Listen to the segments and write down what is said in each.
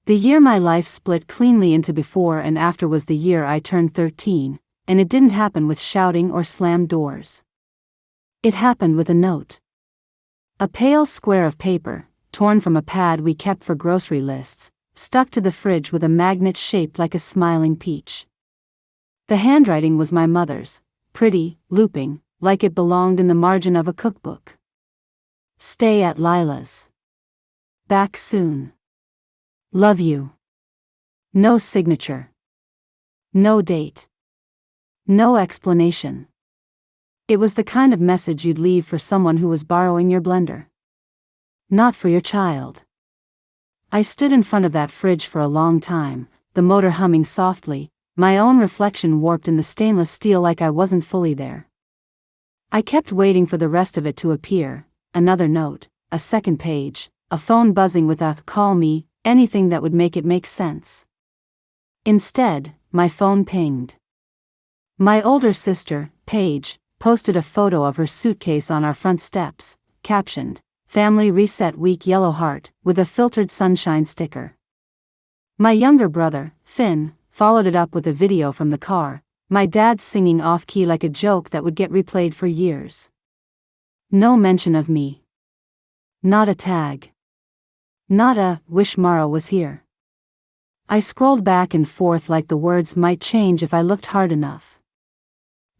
The year my life split cleanly into before and after was the year I turned 13, and it didn't happen with shouting or slammed doors. It happened with a note. A pale square of paper, torn from a pad we kept for grocery lists, stuck to the fridge with a magnet shaped like a smiling peach. The handwriting was my mother's, pretty, looping, like it belonged in the margin of a cookbook. Stay at Lila's. Back soon. Love you. No signature. No date. No explanation. It was the kind of message you'd leave for someone who was borrowing your blender. Not for your child. I stood in front of that fridge for a long time, the motor humming softly, my own reflection warped in the stainless steel like I wasn't fully there. I kept waiting for the rest of it to appear, another note, a second page, a phone buzzing with a "call me," anything that would make it make sense. Instead, my phone pinged. My older sister, Paige, posted a photo of her suitcase on our front steps, captioned, "Family Reset Week yellow heart," with a filtered sunshine sticker. My younger brother, Finn, followed it up with a video from the car, my dad singing off-key like a joke that would get replayed for years. No mention of me. Not a tag. Not a "wish Mara was here." I scrolled back and forth like the words might change if I looked hard enough.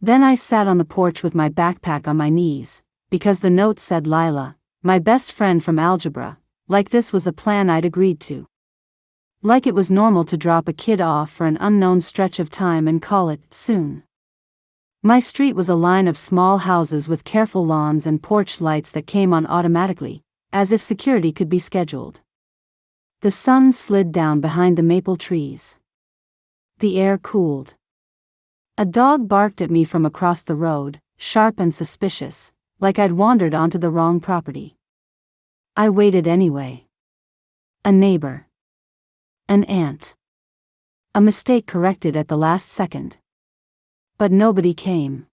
Then I sat on the porch with my backpack on my knees, because the note said Lila, my best friend from algebra, like this was a plan I'd agreed to. Like it was normal to drop a kid off for an unknown stretch of time and call it soon. My street was a line of small houses with careful lawns and porch lights that came on automatically, as if security could be scheduled. The sun slid down behind the maple trees. The air cooled. A dog barked at me from across the road, sharp and suspicious, like I'd wandered onto the wrong property. I waited anyway. A neighbor. An aunt. A mistake corrected at the last second. But nobody came.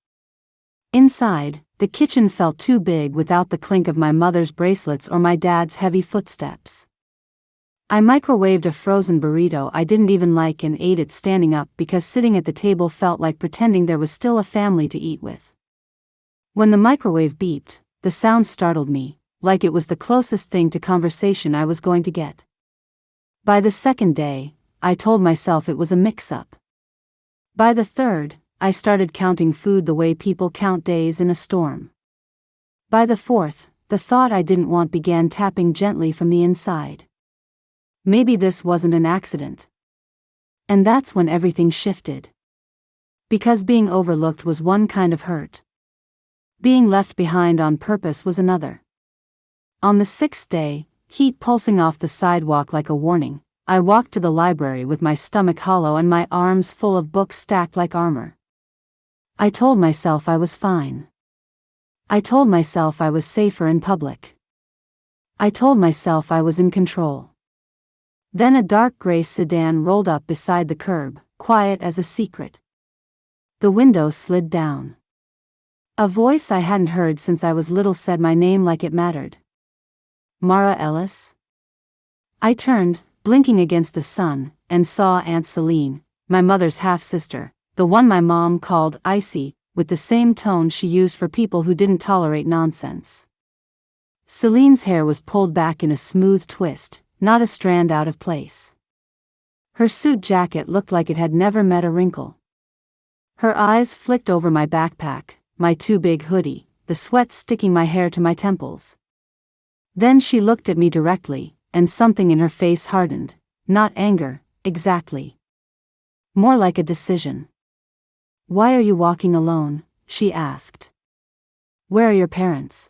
Inside, the kitchen felt too big without the clink of my mother's bracelets or my dad's heavy footsteps. I microwaved a frozen burrito I didn't even like and ate it standing up because sitting at the table felt like pretending there was still a family to eat with. When the microwave beeped, the sound startled me, like it was the closest thing to conversation I was going to get. By the second day, I told myself it was a mix-up. By the third, I started counting food the way people count days in a storm. By the fourth, the thought I didn't want began tapping gently from the inside. Maybe this wasn't an accident. And that's when everything shifted. Because being overlooked was one kind of hurt. Being left behind on purpose was another. On the sixth day, heat pulsing off the sidewalk like a warning, I walked to the library with my stomach hollow and my arms full of books stacked like armor. I told myself I was fine. I told myself I was safer in public. I told myself I was in control. Then a dark gray sedan rolled up beside the curb, quiet as a secret. The window slid down. A voice I hadn't heard since I was little said my name like it mattered. Mara Ellis? I turned, blinking against the sun, and saw Aunt Celine, my mother's half-sister, the one my mom called Icy, with the same tone she used for people who didn't tolerate nonsense. Celine's hair was pulled back in a smooth twist, not a strand out of place. Her suit jacket looked like it had never met a wrinkle. Her eyes flicked over my backpack, my too big hoodie, the sweat sticking my hair to my temples. Then she looked at me directly, and something in her face hardened, not anger, exactly. More like a decision. "Why are you walking alone?" she asked. "Where are your parents?"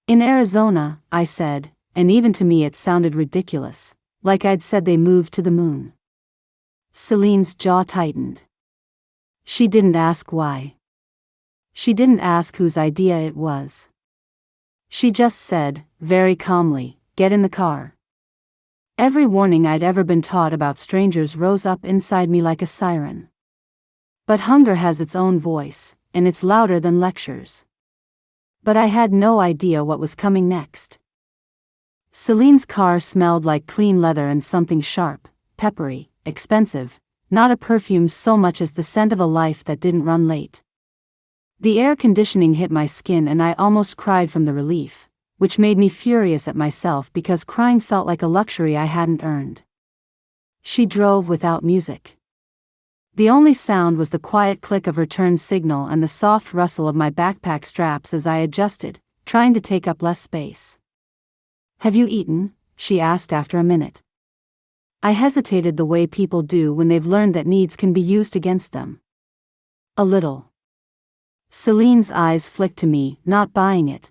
"In Arizona," I said, and even to me it sounded ridiculous, like I'd said they moved to the moon. Celine's jaw tightened. She didn't ask why. She didn't ask whose idea it was. She just said, very calmly, "Get in the car." Every warning I'd ever been taught about strangers rose up inside me like a siren. But hunger has its own voice, and it's louder than lectures. But I had no idea what was coming next. Celine's car smelled like clean leather and something sharp, peppery, expensive, not a perfume so much as the scent of a life that didn't run late. The air conditioning hit my skin and I almost cried from the relief, which made me furious at myself because crying felt like a luxury I hadn't earned. She drove without music. The only sound was the quiet click of her turn signal and the soft rustle of my backpack straps as I adjusted, trying to take up less space. "Have you eaten?" she asked after a minute. I hesitated the way people do when they've learned that needs can be used against them. "A little." Celine's eyes flicked to me, not buying it.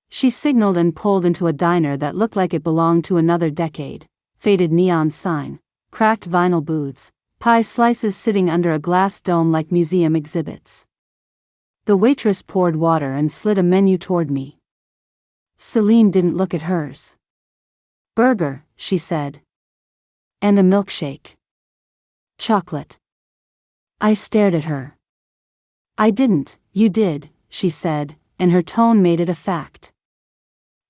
She signaled and pulled into a diner that looked like it belonged to another decade. Faded neon sign, cracked vinyl booths, pie slices sitting under a glass dome like museum exhibits. The waitress poured water and slid a menu toward me. Celine didn't look at hers. "Burger," she said. "And a milkshake." "Chocolate." I stared at her. "I didn't, you did," she said, and her tone made it a fact.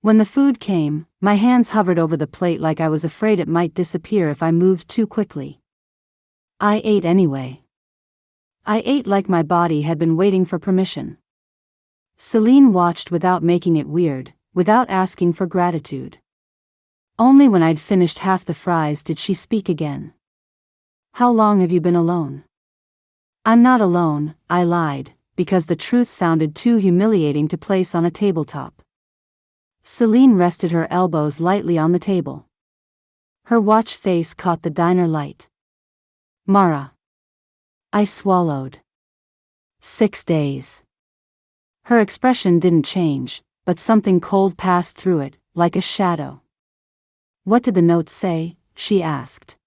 When the food came, my hands hovered over the plate like I was afraid it might disappear if I moved too quickly. I ate anyway. I ate like my body had been waiting for permission. Celine watched without making it weird, without asking for gratitude. Only when I'd finished half the fries did she speak again. "How long have you been alone?" "I'm not alone," I lied, because the truth sounded too humiliating to place on a tabletop. Celine rested her elbows lightly on the table. Her watch face caught the diner light. "Mara." I swallowed. 6 days. Her expression didn't change, but something cold passed through it, like a shadow. "What did the note say?" she asked.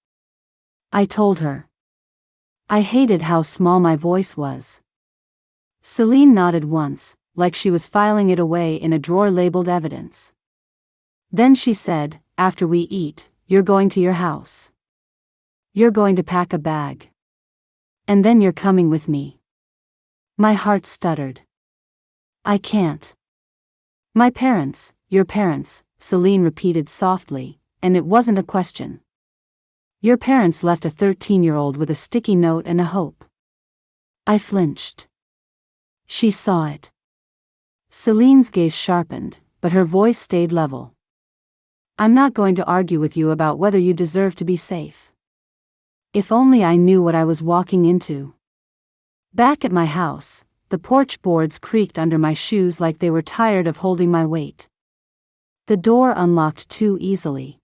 I told her. I hated how small my voice was. Celine nodded once, like she was filing it away in a drawer labeled evidence. Then she said, "After we eat, you're going to your house. You're going to pack a bag. And then you're coming with me." My heart stuttered. "I can't." "My parents, your parents," Celine repeated softly, and it wasn't a question. "Your parents left a 13-year-old with a sticky note and a hope." I flinched. She saw it. Celine's gaze sharpened, but her voice stayed level. "I'm not going to argue with you about whether you deserve to be safe. If only I knew what I was walking into." Back at my house, the porch boards creaked under my shoes like they were tired of holding my weight. The door unlocked too easily.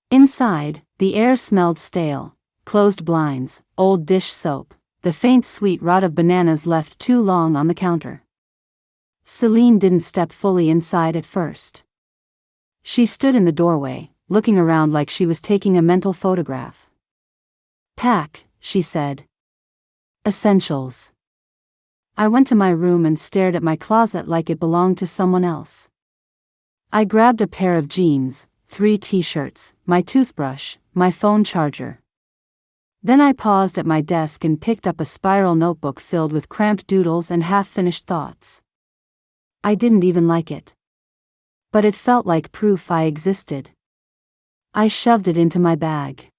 Inside, the air smelled stale, closed blinds, old dish soap, the faint sweet rot of bananas left too long on the counter. Celine didn't step fully inside at first. She stood in the doorway, looking around like she was taking a mental photograph. "Pack," she said. "Essentials." I went to my room and stared at my closet like it belonged to someone else. I grabbed a pair of jeans, 3 t-shirts, my toothbrush, my phone charger. Then I paused at my desk and picked up a spiral notebook filled with cramped doodles and half-finished thoughts. I didn't even like it. But it felt like proof I existed. I shoved it into my bag.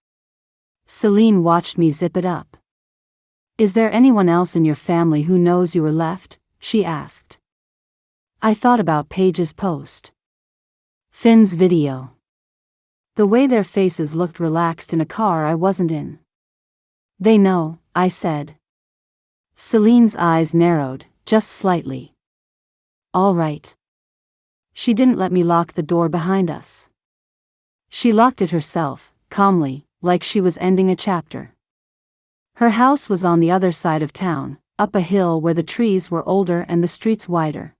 Celine watched me zip it up. "Is there anyone else in your family who knows you were left?" she asked. I thought about Paige's post. Finn's video. The way their faces looked relaxed in a car I wasn't in. "They know," I said. Celine's eyes narrowed, just slightly. "All right." She didn't let me lock the door behind us. She locked it herself, calmly, like she was ending a chapter. Her house was on the other side of town, up a hill where the trees were older and the streets wider.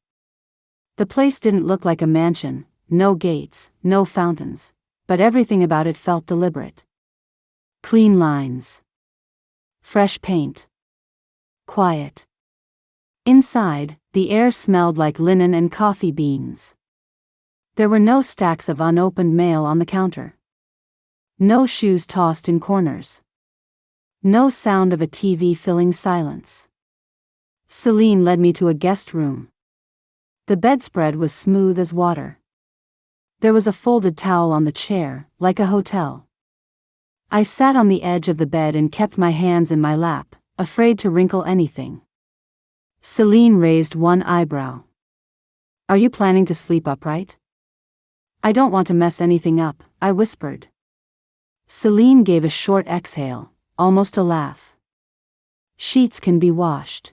The place didn't look like a mansion, no gates, no fountains, but everything about it felt deliberate. Clean lines. Fresh paint. Quiet. Inside, the air smelled like linen and coffee beans. There were no stacks of unopened mail on the counter. No shoes tossed in corners. No sound of a TV filling silence. Celine led me to a guest room. The bedspread was smooth as water. There was a folded towel on the chair, like a hotel. I sat on the edge of the bed and kept my hands in my lap, afraid to wrinkle anything. Celine raised one eyebrow. Are you planning to sleep upright? I don't want to mess anything up, I whispered. Celine gave a short exhale, almost a laugh. Sheets can be washed.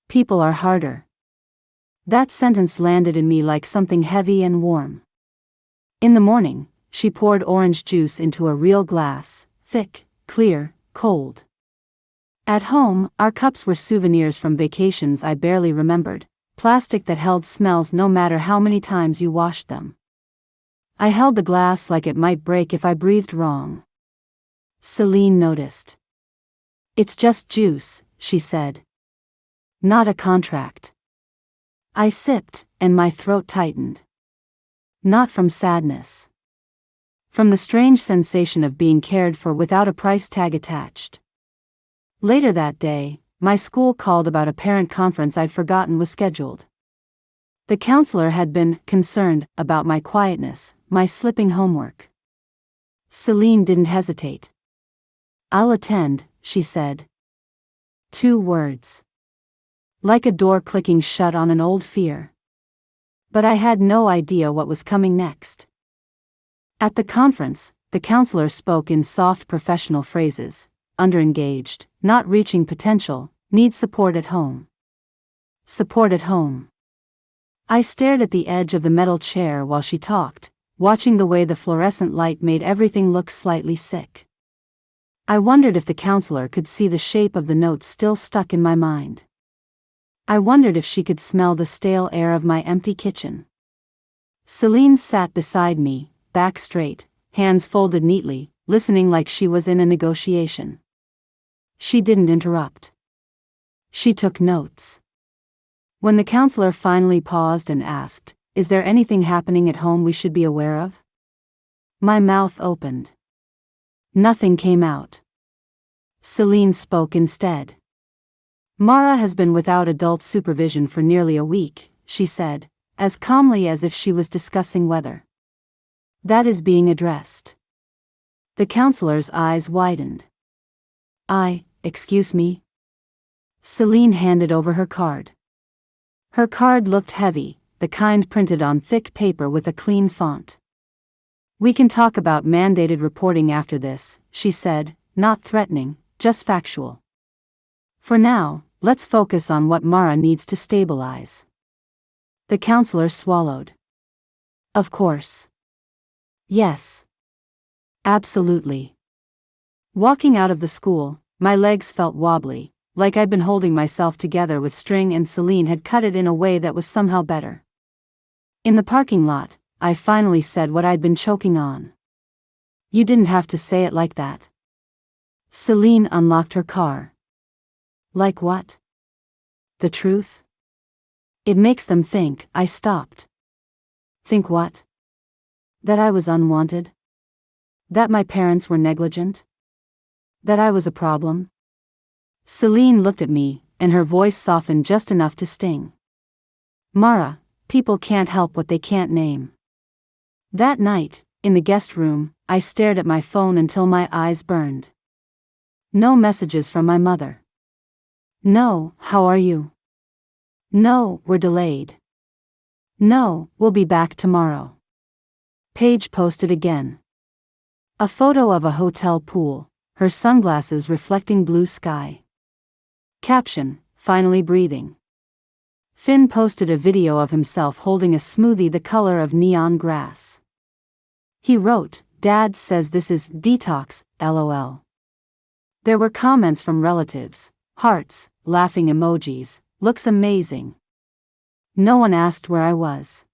People are harder. That sentence landed in me like something heavy and warm. In the morning, she poured orange juice into a real glass, thick, clear, cold. At home, our cups were souvenirs from vacations I barely remembered, plastic that held smells no matter how many times you washed them. I held the glass like it might break if I breathed wrong. Celine noticed. It's just juice, she said. Not a contract. I sipped, and my throat tightened. Not from sadness. From the strange sensation of being cared for without a price tag attached. Later that day, my school called about a parent conference I'd forgotten was scheduled. The counselor had been concerned about my quietness, my slipping homework. Celine didn't hesitate. I'll attend, she said. 2 words. Like a door clicking shut on an old fear. But I had no idea what was coming next. At the conference, the counselor spoke in soft professional phrases: underengaged, not reaching potential, needs support at home. Support at home. I stared at the edge of the metal chair while she talked, watching the way the fluorescent light made everything look slightly sick. I wondered if the counselor could see the shape of the notes still stuck in my mind. I wondered if she could smell the stale air of my empty kitchen. Celine sat beside me, back straight, hands folded neatly, listening like she was in a negotiation. She didn't interrupt. She took notes. When the counselor finally paused and asked, "Is there anything happening at home we should be aware of?" my mouth opened. Nothing came out. Celine spoke instead. Mara has been without adult supervision for nearly a week, she said, as calmly as if she was discussing weather. That is being addressed. The counselor's eyes widened. Excuse me? Celine handed over her card. Her card looked heavy, the kind printed on thick paper with a clean font. We can talk about mandated reporting after this, she said, not threatening, just factual. For now, let's focus on what Mara needs to stabilize. The counselor swallowed. Of course. Yes. Absolutely. Walking out of the school, my legs felt wobbly, like I'd been holding myself together with string and Celine had cut it in a way that was somehow better. In the parking lot, I finally said what I'd been choking on. You didn't have to say it like that. Celine unlocked her car. Like what? The truth? It makes them think. I stopped. Think what? That I was unwanted? That my parents were negligent? That I was a problem? Celine looked at me, and her voice softened just enough to sting. Mara, people can't help what they can't name. That night, in the guest room, I stared at my phone until my eyes burned. No messages from my mother. No, how are you? No, we're delayed. No, we'll be back tomorrow. Paige posted again. A photo of a hotel pool, her sunglasses reflecting blue sky. Caption, finally breathing. Finn posted a video of himself holding a smoothie the color of neon grass. He wrote, "Dad says this is detox, LOL." There were comments from relatives, hearts, laughing emojis, looks amazing. No one asked where I was.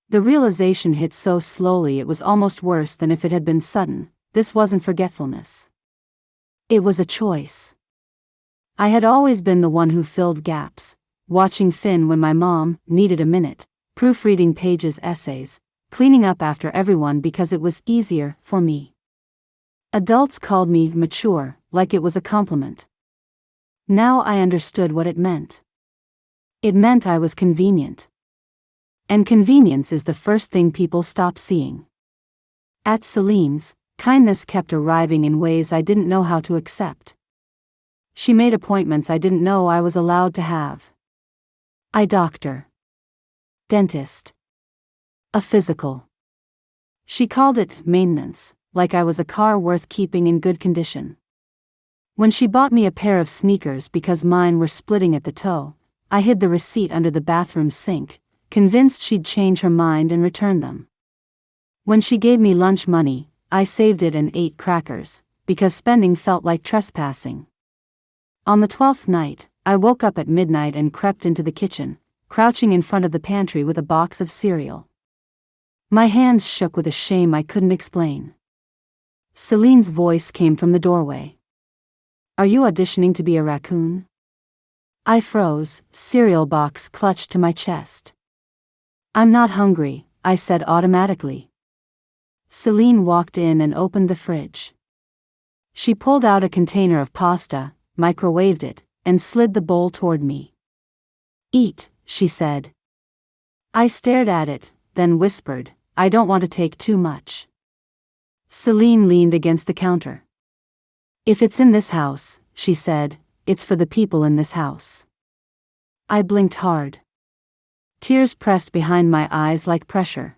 The realization hit so slowly it was almost worse than if it had been sudden. This wasn't forgetfulness. It was a choice. I had always been the one who filled gaps, watching Finn when my mom needed a minute, proofreading Paige's essays, cleaning up after everyone because it was easier for me. Adults called me mature, like it was a compliment. Now I understood what it meant. It meant I was convenient. And convenience is the first thing people stop seeing. At Celine's, kindness kept arriving in ways I didn't know how to accept. She made appointments I didn't know I was allowed to have. Eye doctor. Dentist. A physical. She called it maintenance, like I was a car worth keeping in good condition. When she bought me a pair of sneakers because mine were splitting at the toe, I hid the receipt under the bathroom sink, convinced she'd change her mind and return them. When she gave me lunch money, I saved it and ate crackers, because spending felt like trespassing. On the 12th night, I woke up at midnight and crept into the kitchen, crouching in front of the pantry with a box of cereal. My hands shook with a shame I couldn't explain. Celine's voice came from the doorway. Are you auditioning to be a raccoon? I froze, cereal box clutched to my chest. I'm not hungry, I said automatically. Celine walked in and opened the fridge. She pulled out a container of pasta, microwaved it, and slid the bowl toward me. Eat, she said. I stared at it, then whispered, I don't want to take too much. Celine leaned against the counter. If it's in this house, she said, it's for the people in this house. I blinked hard. Tears pressed behind my eyes like pressure.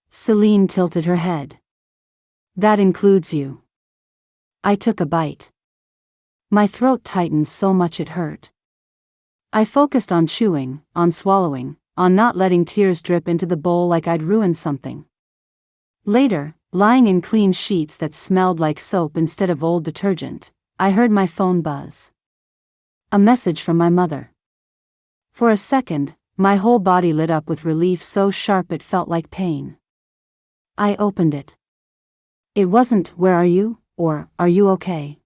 Celine tilted her head. That includes you. I took a bite. My throat tightened so much it hurt. I focused on chewing, on swallowing, on not letting tears drip into the bowl like I'd ruined something. Later, lying in clean sheets that smelled like soap instead of old detergent, I heard my phone buzz. A message from my mother. For a second, my whole body lit up with relief so sharp it felt like pain. I opened it. It wasn't, where are you, or, are you okay?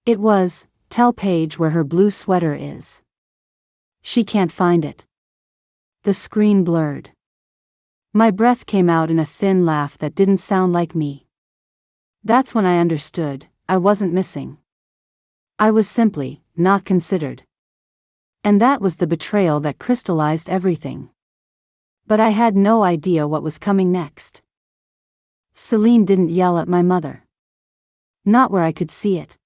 It was, tell Paige where her blue sweater is. She can't find it. The screen blurred. My breath came out in a thin laugh that didn't sound like me. That's when I understood, I wasn't missing. I was simply, not considered. And that was the betrayal that crystallized everything. But I had no idea what was coming next. Celine didn't yell at my mother. Not where I could see it.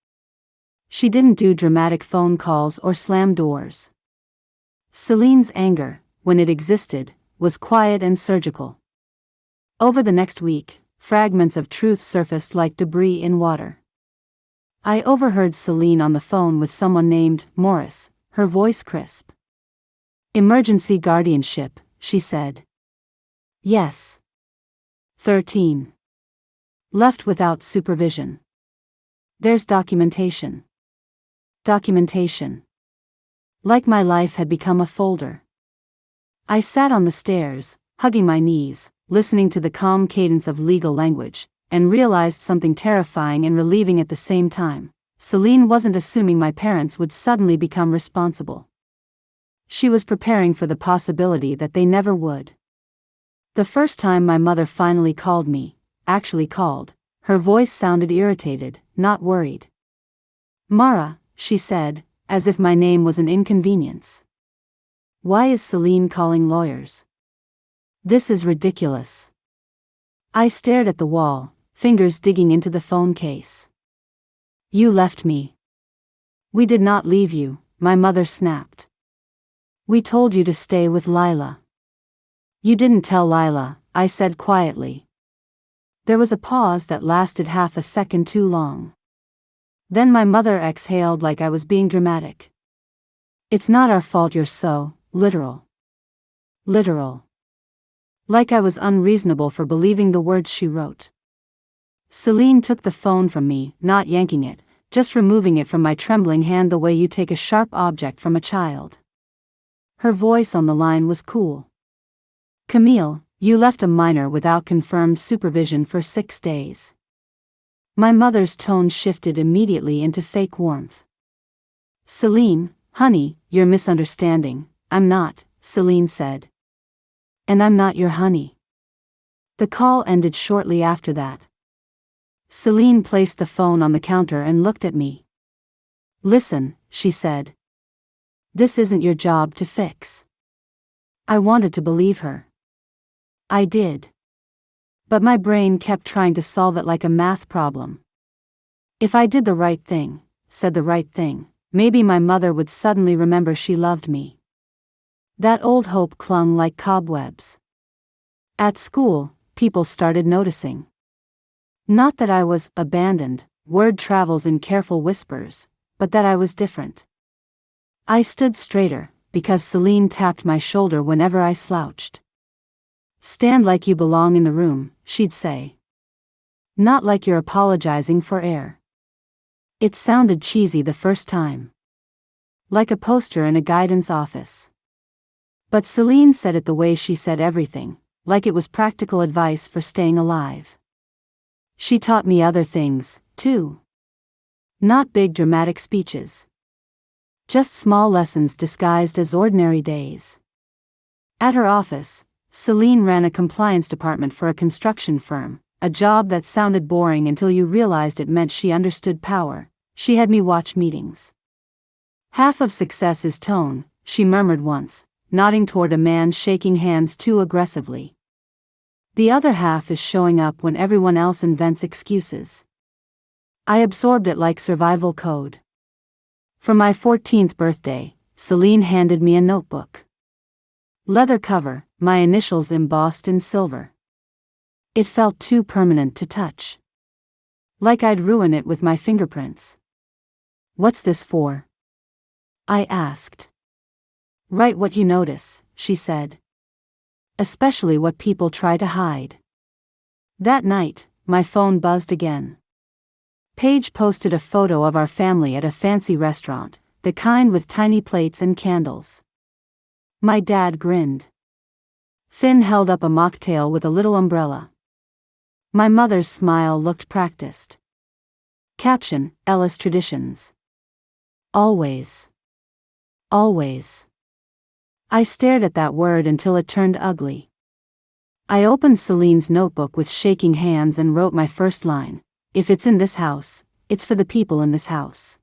She didn't do dramatic phone calls or slam doors. Celine's anger, when it existed, was quiet and surgical. Over the next week, fragments of truth surfaced like debris in water. I overheard Celine on the phone with someone named Morris, her voice crisp. Emergency guardianship, she said. Yes. 13. Left without supervision. There's documentation. Documentation. Like my life had become a folder. I sat on the stairs, hugging my knees, listening to the calm cadence of legal language, and realized something terrifying and relieving at the same time. Celine wasn't assuming my parents would suddenly become responsible. She was preparing for the possibility that they never would. The first time my mother finally called me, actually called, her voice sounded irritated, not worried. Mara, she said, as if my name was an inconvenience. Why is Celine calling lawyers? This is ridiculous. I stared at the wall, fingers digging into the phone case. You left me. We did not leave you, my mother snapped. We told you to stay with Lila. You didn't tell Lila, I said quietly. There was a pause that lasted half a second too long. Then my mother exhaled like I was being dramatic. It's not our fault you're so literal. Literal. Like I was unreasonable for believing the words she wrote. Celine took the phone from me, not yanking it, just removing it from my trembling hand the way you take a sharp object from a child. Her voice on the line was cool. Camille, you left a minor without confirmed supervision for 6 days. My mother's tone shifted immediately into fake warmth. Celine, honey, you're misunderstanding. I'm not, Celine said. And I'm not your honey. The call ended shortly after that. Celine placed the phone on the counter and looked at me. Listen, she said. This isn't your job to fix. I wanted to believe her. I did. But my brain kept trying to solve it like a math problem. If I did the right thing, said the right thing, maybe my mother would suddenly remember she loved me. That old hope clung like cobwebs. At school, people started noticing. Not that I was abandoned, word travels in careful whispers, but that I was different. I stood straighter, because Celine tapped my shoulder whenever I slouched. Stand like you belong in the room, she'd say. Not like you're apologizing for air. It sounded cheesy the first time. Like a poster in a guidance office. But Celine said it the way she said everything, like it was practical advice for staying alive. She taught me other things, too. Not big dramatic speeches. Just small lessons disguised as ordinary days. At her office, Celine ran a compliance department for a construction firm, a job that sounded boring until you realized it meant she understood power. She had me watch meetings. Half of success is tone, she murmured once, nodding toward a man shaking hands too aggressively. The other half is showing up when everyone else invents excuses. I absorbed it like survival code. For my 14th birthday, Celine handed me a notebook. Leather cover, my initials embossed in silver. It felt too permanent to touch. Like I'd ruin it with my fingerprints. What's this for? I asked. Write what you notice, she said. Especially what people try to hide. That night, my phone buzzed again. Paige posted a photo of our family at a fancy restaurant, the kind with tiny plates and candles. My dad grinned. Finn held up a mocktail with a little umbrella. My mother's smile looked practiced. Caption, Ellis Traditions. Always. Always. I stared at that word until it turned ugly. I opened Celine's notebook with shaking hands and wrote my first line. If it's in this house, it's for the people in this house.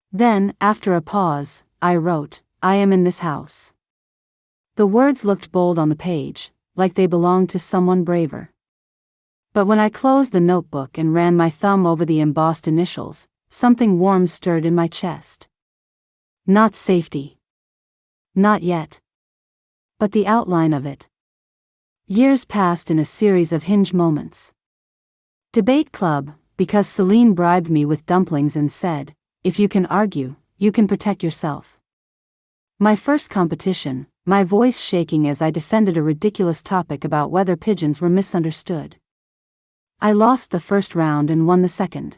Then, after a pause, I wrote, I am in this house. The words looked bold on the page, like they belonged to someone braver. But when I closed the notebook and ran my thumb over the embossed initials, something warm stirred in my chest. Not safety. Not yet. But the outline of it. Years passed in a series of hinge moments. Debate club, because Celine bribed me with dumplings and said, if you can argue, you can protect yourself. My first competition, my voice shaking as I defended a ridiculous topic about whether pigeons were misunderstood. I lost the first round and won the second.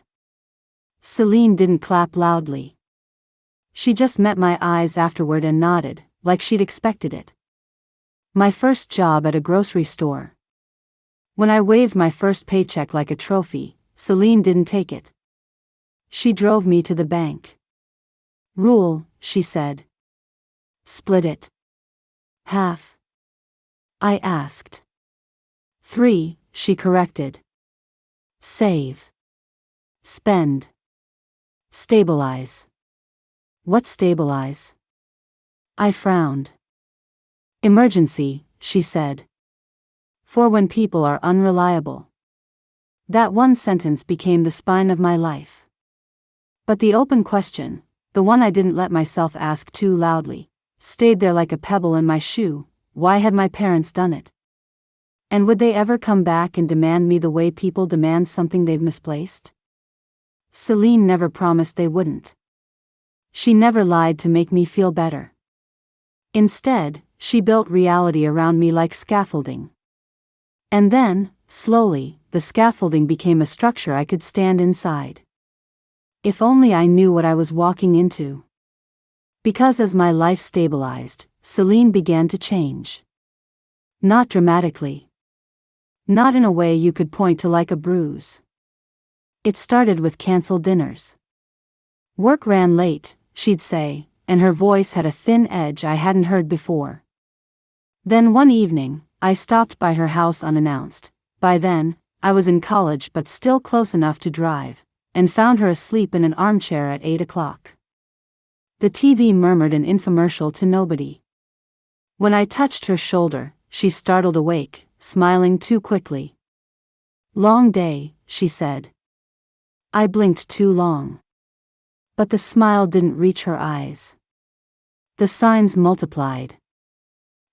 Celine didn't clap loudly. She just met my eyes afterward and nodded, like she'd expected it. My first job at a grocery store. When I waved my first paycheck like a trophy, Celine didn't take it. She drove me to the bank. Rule, she said. Split it. Half. I asked. 3, she corrected. Save. Spend. Stabilize. What stabilize? I frowned. Emergency, she said. For when people are unreliable. That one sentence became the spine of my life. But the open question, the one I didn't let myself ask too loudly, stayed there like a pebble in my shoe. Why had my parents done it? And would they ever come back and demand me the way people demand something they've misplaced? Celine never promised they wouldn't. She never lied to make me feel better. Instead, she built reality around me like scaffolding. And then, slowly, the scaffolding became a structure I could stand inside. If only I knew what I was walking into. Because as my life stabilized, Celine began to change. Not dramatically. Not in a way you could point to like a bruise. It started with canceled dinners. Work ran late, she'd say, and her voice had a thin edge I hadn't heard before. Then one evening, I stopped by her house unannounced. By then, I was in college but still close enough to drive, and found her asleep in an armchair at 8 o'clock. The TV murmured an infomercial to nobody. When I touched her shoulder, she startled awake, smiling too quickly. "Long day," she said. I blinked too long. But the smile didn't reach her eyes. The signs multiplied.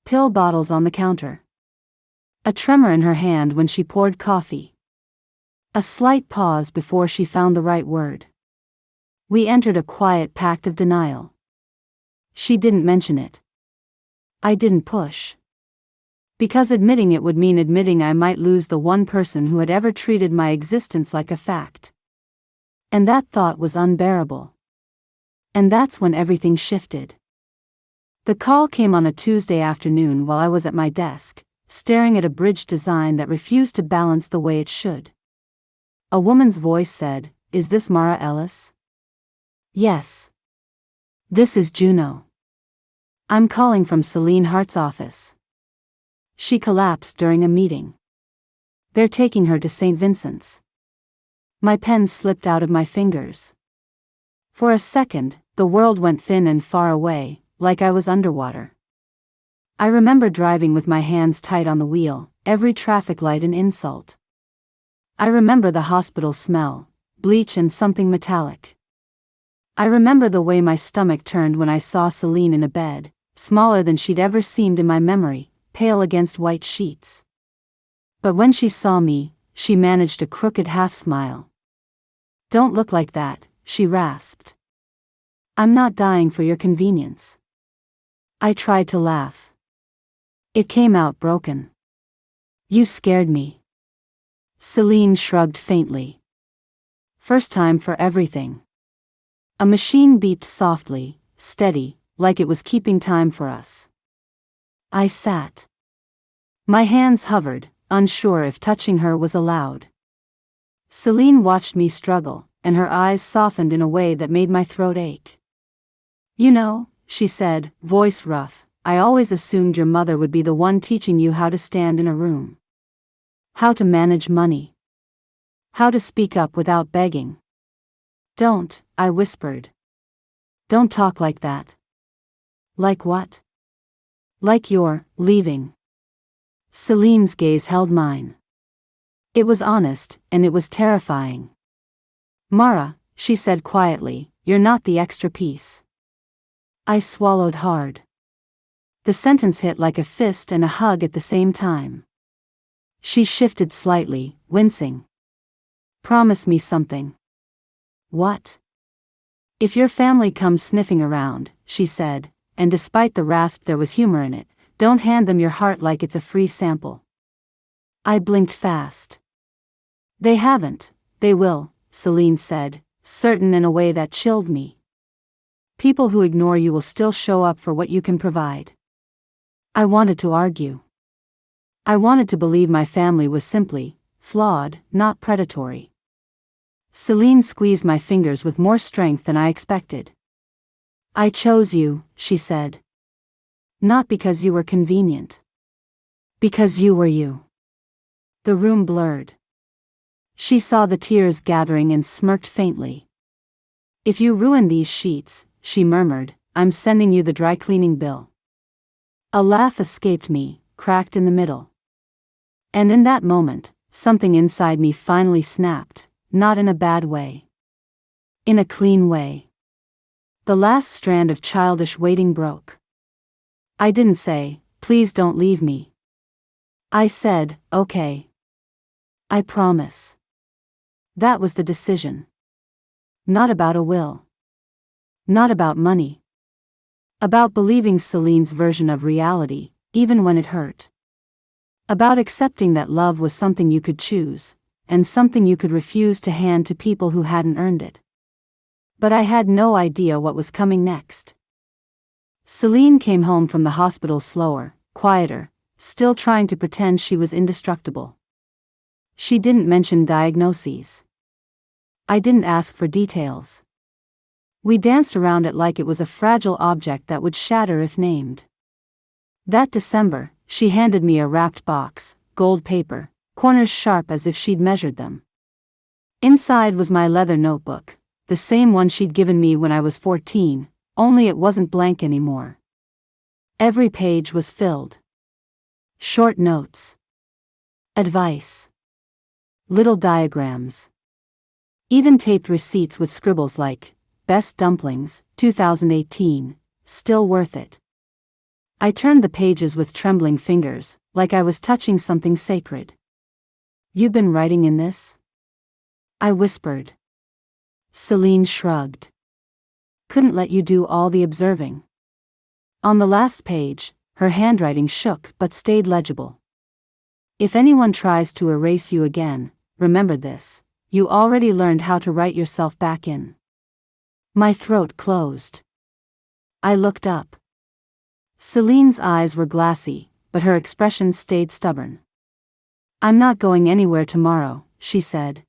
Pill bottles on the counter. A tremor in her hand when she poured coffee. A slight pause before she found the right word. We entered a quiet pact of denial. She didn't mention it. I didn't push. Because admitting it would mean admitting I might lose the one person who had ever treated my existence like a fact. And that thought was unbearable. And that's when everything shifted. The call came on a Tuesday afternoon while I was at my desk, staring at a bridge design that refused to balance the way it should. A woman's voice said, "Is this Mara Ellis?" "Yes. This is Juno. I'm calling from Celine Hart's office. She collapsed during a meeting. They're taking her to St. Vincent's." My pen slipped out of my fingers. For a second, the world went thin and far away, like I was underwater. I remember driving with my hands tight on the wheel, every traffic light an insult. I remember the hospital smell, bleach and something metallic. I remember the way my stomach turned when I saw Celine in a bed, smaller than she'd ever seemed in my memory, pale against white sheets. But when she saw me, she managed a crooked half-smile. "Don't look like that," she rasped. "I'm not dying for your convenience." I tried to laugh. It came out broken. "You scared me." Celine shrugged faintly. "First time for everything." A machine beeped softly, steady, like it was keeping time for us. I sat. My hands hovered, unsure if touching her was allowed. Celine watched me struggle, and her eyes softened in a way that made my throat ache. "You know," she said, voice rough, "I always assumed your mother would be the one teaching you how to stand in a room. How to manage money. How to speak up without begging." "Don't," I whispered. "Don't talk like that." "Like what?" "Like you're leaving." Celine's gaze held mine. It was honest, and it was terrifying. "Mara," she said quietly, "you're not the extra piece." I swallowed hard. The sentence hit like a fist and a hug at the same time. She shifted slightly, wincing. "Promise me something." "What?" "If your family comes sniffing around," she said, and despite the rasp there was humor in it, "don't hand them your heart like it's a free sample." I blinked fast. "They haven't, they will," Celine said, certain in a way that chilled me. "People who ignore you will still show up for what you can provide." I wanted to argue. I wanted to believe my family was simply flawed, not predatory. Celine squeezed my fingers with more strength than I expected. "I chose you," she said. "Not because you were convenient. Because you were you." The room blurred. She saw the tears gathering and smirked faintly. "If you ruin these sheets," she murmured, "I'm sending you the dry cleaning bill." A laugh escaped me, cracked in the middle. And in that moment, something inside me finally snapped, not in a bad way. In a clean way. The last strand of childish waiting broke. I didn't say, "Please don't leave me." I said, "Okay. I promise." That was the decision. Not about a will. Not about money. About believing Celine's version of reality, even when it hurt. About accepting that love was something you could choose, and something you could refuse to hand to people who hadn't earned it. But I had no idea what was coming next. Celine came home from the hospital slower, quieter, still trying to pretend she was indestructible. She didn't mention diagnoses. I didn't ask for details. We danced around it like it was a fragile object that would shatter if named. That December, she handed me a wrapped box, gold paper, corners sharp as if she'd measured them. Inside was my leather notebook, the same one she'd given me when I was 14, only it wasn't blank anymore. Every page was filled. Short notes. Advice. Little diagrams. Even taped receipts with scribbles like, Best Dumplings, 2018, still worth it. I turned the pages with trembling fingers, like I was touching something sacred. "You've been writing in this?" I whispered. Celine shrugged. "Couldn't let you do all the observing." On the last page, her handwriting shook but stayed legible. "If anyone tries to erase you again, remember this: you already learned how to write yourself back in." My throat closed. I looked up. Celine's eyes were glassy, but her expression stayed stubborn. "I'm not going anywhere tomorrow," she said.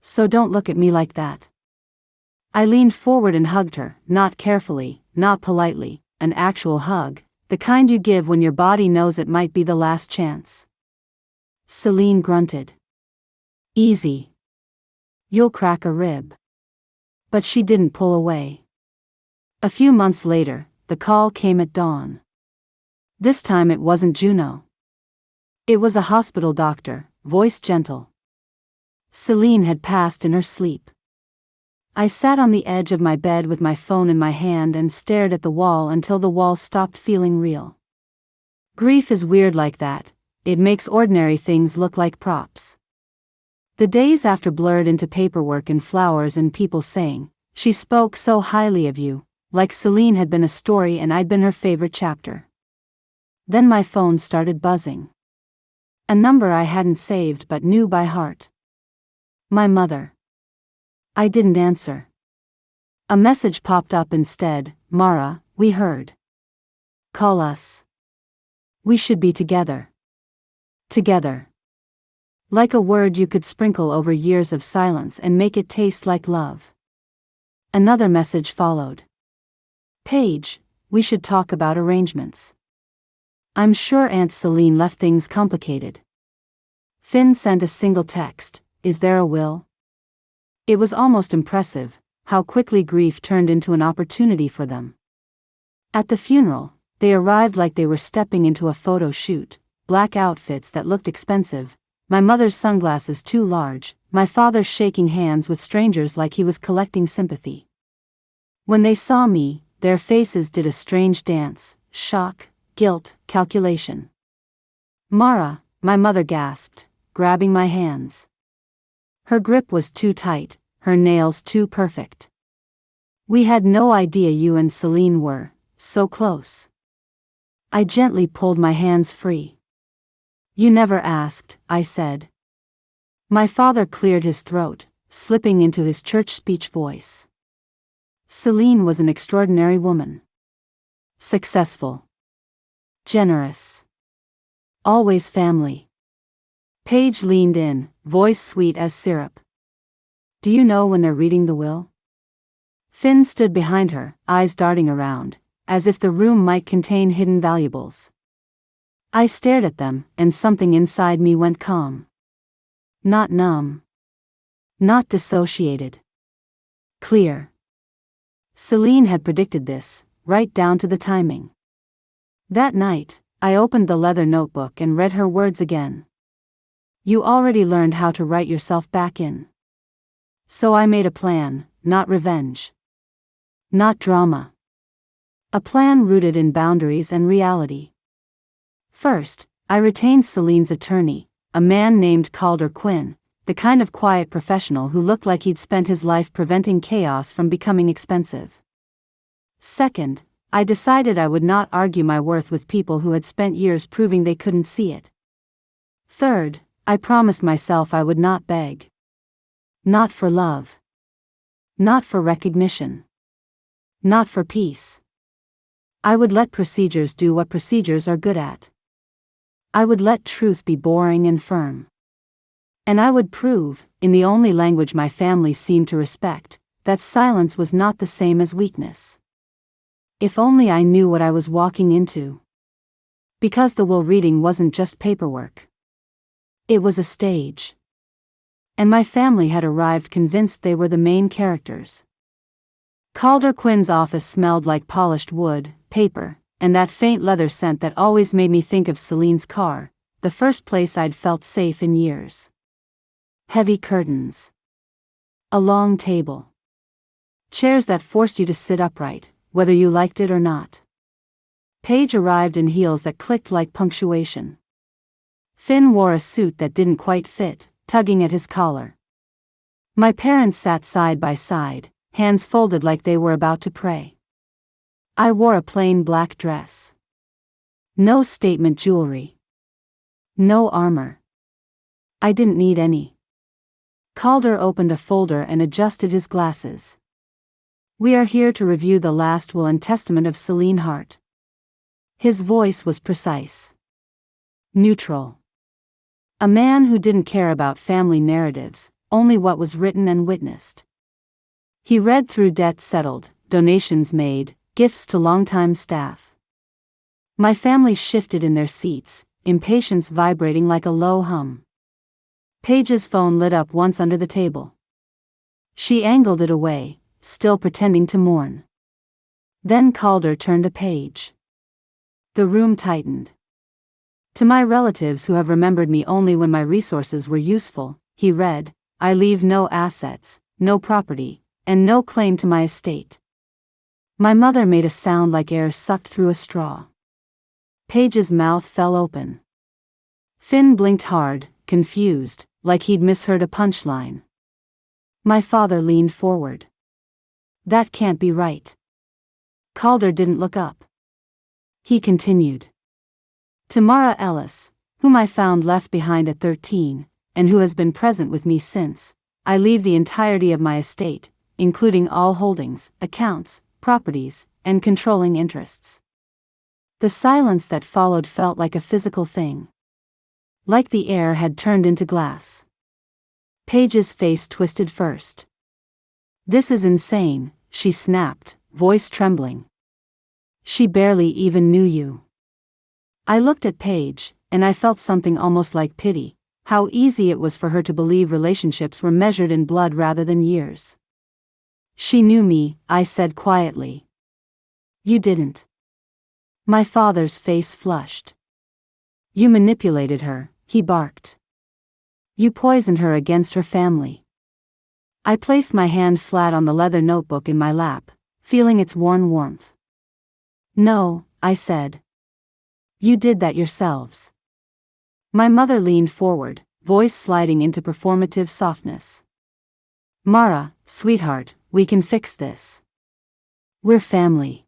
"So don't look at me like that." I leaned forward and hugged her, not carefully, not politely, an actual hug, the kind you give when your body knows it might be the last chance. Celine grunted. "Easy. You'll crack a rib." But she didn't pull away. A few months later, the call came at dawn. This time it wasn't Juno. It was a hospital doctor, voice gentle. Celine had passed in her sleep. I sat on the edge of my bed with my phone in my hand and stared at the wall until the wall stopped feeling real. Grief is weird like that, it makes ordinary things look like props. The days after blurred into paperwork and flowers and people saying, "She spoke so highly of you," like Celine had been a story and I'd been her favorite chapter. Then my phone started buzzing. A number I hadn't saved but knew by heart. My mother. I didn't answer. A message popped up instead: "Mara, we heard. Call us. We should be together." Together. Like a word you could sprinkle over years of silence and make it taste like love. Another message followed. "Paige, we should talk about arrangements. I'm sure Aunt Celine left things complicated." Finn sent a single text: "Is there a will?" It was almost impressive, how quickly grief turned into an opportunity for them. At the funeral, they arrived like they were stepping into a photo shoot, black outfits that looked expensive, my mother's sunglasses too large, my father shaking hands with strangers like he was collecting sympathy. When they saw me, their faces did a strange dance: shock, guilt, calculation. "Mara," my mother gasped, grabbing my hands. Her grip was too tight, her nails too perfect. "We had no idea you and Celine were so close." I gently pulled my hands free. "You never asked," I said. My father cleared his throat, slipping into his church speech voice. Celine was an extraordinary woman. Successful. Generous. Always family. Paige leaned in, voice sweet as syrup. "Do you know when they're reading the will?" Finn stood behind her, eyes darting around, as if the room might contain hidden valuables. I stared at them, and something inside me went calm. Not numb. Not dissociated. Clear. Celine had predicted this, right down to the timing. That night, I opened the leather notebook and read her words again. "You already learned how to write yourself back in." So I made a plan, not revenge. Not drama. A plan rooted in boundaries and reality. First, I retained Celine's attorney, a man named Calder Quinn, the kind of quiet professional who looked like he'd spent his life preventing chaos from becoming expensive. Second, I decided I would not argue my worth with people who had spent years proving they couldn't see it. Third, I promised myself I would not beg. Not for love. Not for recognition. Not for peace. I would let procedures do what procedures are good at. I would let truth be boring and firm. And I would prove, in the only language my family seemed to respect, that silence was not the same as weakness. If only I knew what I was walking into. Because the will reading wasn't just paperwork. It was a stage. And my family had arrived convinced they were the main characters. Calder Quinn's office smelled like polished wood, paper, and that faint leather scent that always made me think of Celine's car, the first place I'd felt safe in years. Heavy curtains. A long table. Chairs that forced you to sit upright, whether you liked it or not. Paige arrived in heels that clicked like punctuation. Finn wore a suit that didn't quite fit, tugging at his collar. My parents sat side by side, hands folded like they were about to pray. I wore a plain black dress. No statement jewelry. No armor. I didn't need any. Calder opened a folder and adjusted his glasses. We are here to review the last will and testament of Celine Hart. His voice was precise. Neutral. A man who didn't care about family narratives, only what was written and witnessed. He read through debts settled, donations made, gifts to longtime staff. My family shifted in their seats, impatience vibrating like a low hum. Paige's phone lit up once under the table. She angled it away, still pretending to mourn. Then Calder turned to Paige. The room tightened. To my relatives who have remembered me only when my resources were useful, he read, I leave no assets, no property, and no claim to my estate. My mother made a sound like air sucked through a straw. Paige's mouth fell open. Finn blinked hard, confused, like he'd misheard a punchline. My father leaned forward. That can't be right. Calder didn't look up. He continued. Tamara Ellis, whom I found left behind at 13, and who has been present with me since, I leave the entirety of my estate, including all holdings, accounts, properties, and controlling interests. The silence that followed felt like a physical thing. Like the air had turned into glass. Paige's face twisted first. This is insane, she snapped, voice trembling. She barely even knew you. I looked at Paige, and I felt something almost like pity, how easy it was for her to believe relationships were measured in blood rather than years. She knew me, I said quietly. You didn't. My father's face flushed. You manipulated her, he barked. You poisoned her against her family. I placed my hand flat on the leather notebook in my lap, feeling its worn warmth. No, I said. You did that yourselves. My mother leaned forward, voice sliding into performative softness. Mara, sweetheart, we can fix this. We're family.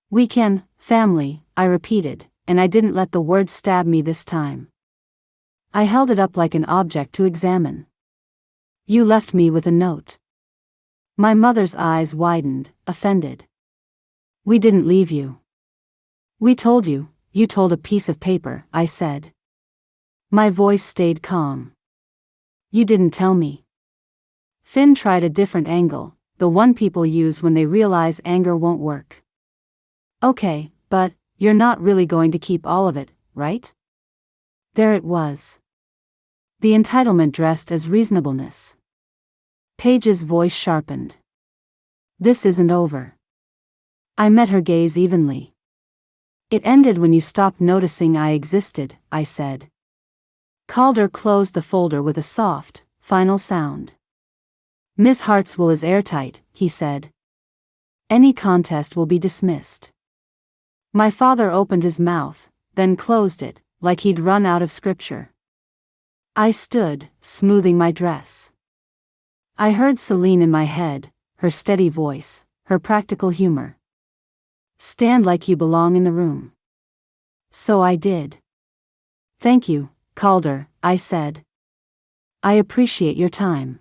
We can, family, I repeated, and I didn't let the word stab me this time. I held it up like an object to examine. You left me with a note. My mother's eyes widened, offended. We didn't leave you. We told you, you told a piece of paper, I said. My voice stayed calm. You didn't tell me. Finn tried a different angle, the one people use when they realize anger won't work. Okay, but, you're not really going to keep all of it, right? There it was. The entitlement dressed as reasonableness. Paige's voice sharpened. This isn't over. I met her gaze evenly. It ended when you stopped noticing I existed, I said. Calder closed the folder with a soft, final sound. Miss Hart's will is airtight, he said. Any contest will be dismissed. My father opened his mouth, then closed it, like he'd run out of scripture. I stood, smoothing my dress. I heard Celine in my head, her steady voice, her practical humor. Stand like you belong in the room. So I did. Thank you, Calder, I said. I appreciate your time.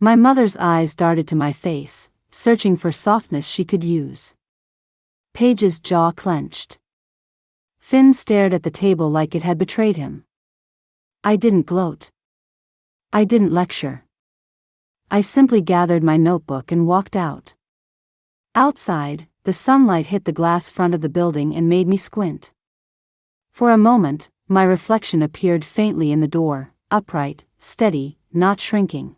My mother's eyes darted to my face, searching for softness she could use. Paige's jaw clenched. Finn stared at the table like it had betrayed him. I didn't gloat. I didn't lecture. I simply gathered my notebook and walked out. Outside, the sunlight hit the glass front of the building and made me squint. For a moment, my reflection appeared faintly in the door, upright, steady, not shrinking.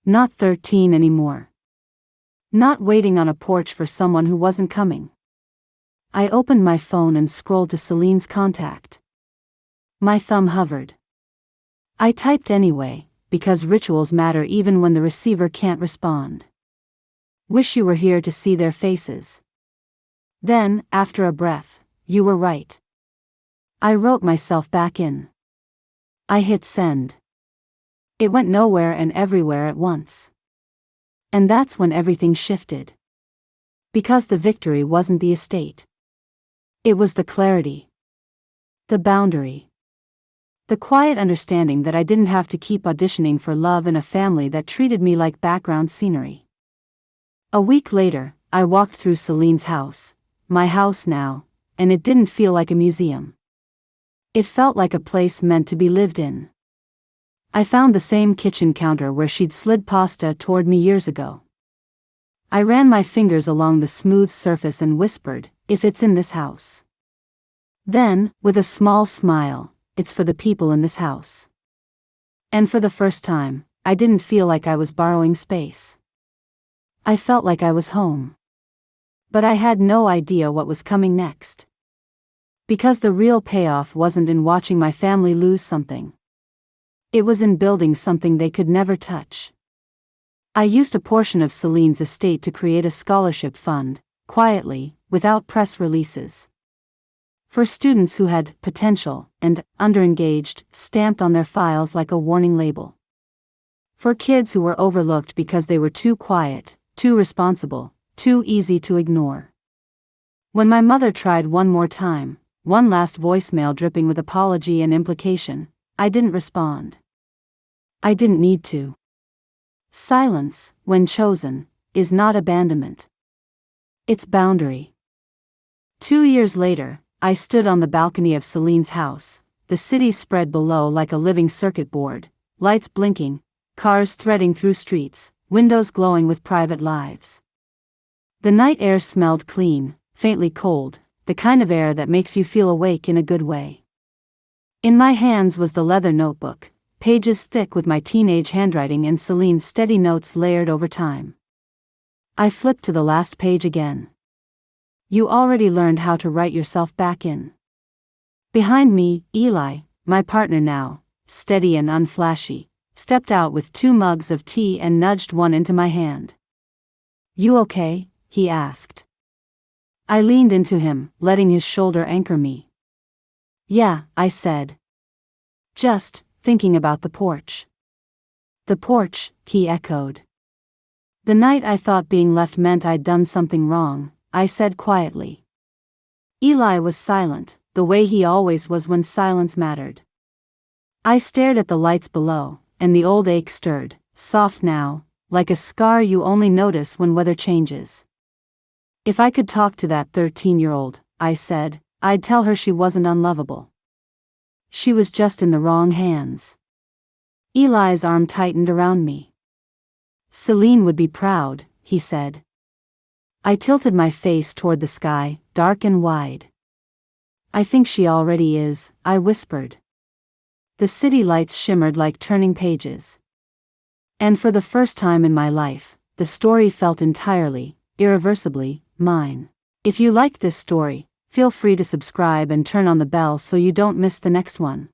Not 13 anymore. Not waiting on a porch for someone who wasn't coming. I opened my phone and scrolled to Celine's contact. My thumb hovered. I typed anyway, because rituals matter even when the receiver can't respond. Wish you were here to see their faces. Then, after a breath, you were right. I wrote myself back in. I hit send. It went nowhere and everywhere at once. And that's when everything shifted. Because the victory wasn't the estate. It was the clarity. The boundary. The quiet understanding that I didn't have to keep auditioning for love in a family that treated me like background scenery. A week later, I walked through Celine's house, my house now, and it didn't feel like a museum. It felt like a place meant to be lived in. I found the same kitchen counter where she'd slid pasta toward me years ago. I ran my fingers along the smooth surface and whispered, "If it's in this house." Then, with a small smile, "It's for the people in this house." And for the first time, I didn't feel like I was borrowing space. I felt like I was home. But I had no idea what was coming next. Because the real payoff wasn't in watching my family lose something. It was in building something they could never touch. I used a portion of Celine's estate to create a scholarship fund, quietly, without press releases. For students who had potential and underengaged stamped on their files like a warning label. For kids who were overlooked because they were too quiet, too responsible, too easy to ignore. When my mother tried one more time, one last voicemail dripping with apology and implication, I didn't respond. I didn't need to. Silence, when chosen, is not abandonment. It's boundary. 2 years later, I stood on the balcony of Celine's house, the city spread below like a living circuit board, lights blinking, cars threading through streets, windows glowing with private lives. The night air smelled clean, faintly cold, the kind of air that makes you feel awake in a good way. In my hands was the leather notebook, pages thick with my teenage handwriting and Celine's steady notes layered over time. I flipped to the last page again. "You already learned how to write yourself back in." Behind me, Eli, my partner now, steady and unflashy, stepped out with 2 mugs of tea and nudged one into my hand. "You okay?" he asked. I leaned into him, letting his shoulder anchor me. "Yeah," I said. "Just thinking about the porch." "The porch," he echoed. "The night I thought being left meant I'd done something wrong," I said quietly. Eli was silent, the way he always was when silence mattered. I stared at the lights below, and the old ache stirred, soft now, like a scar you only notice when weather changes. "If I could talk to that 13-year-old, I said, "I'd tell her she wasn't unlovable. She was just in the wrong hands." Eli's arm tightened around me. "Celine would be proud," he said. I tilted my face toward the sky, dark and wide. "I think she already is," I whispered. The city lights shimmered like turning pages. And for the first time in my life, the story felt entirely, irreversibly, mine. If you liked this story, feel free to subscribe and turn on the bell so you don't miss the next one.